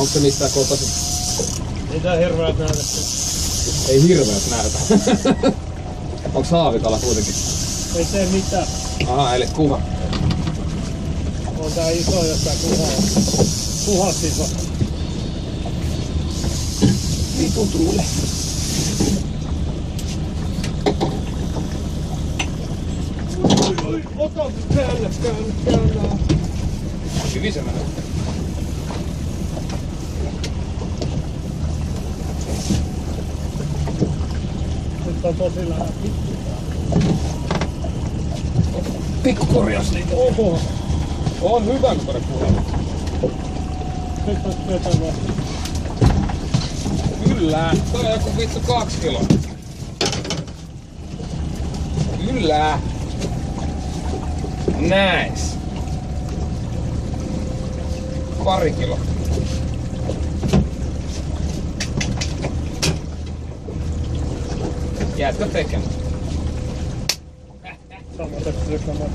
Onko se mistään kotoisin? Ei tää hirveät näytä. Ei hirveät näytä. Onks haavikala kuitenkin? Ei tee mitään. Aha, eli kuha. On tää iso, jos tää kuha on. Kuhas iso. Vitu tuule. Oi, ota käännä. Hyvin se menee. Nyt on tosi lähellä. Pikku korjaus niitä. Oho. On hyvä, kun tuonne puolelle. Nyt on työtä vaan. Kyllä. Toi on joku vittu 2 kiloa. Kyllä. Näis. 2 kiloa. Jäätkö tekemään? Samoin tekemään.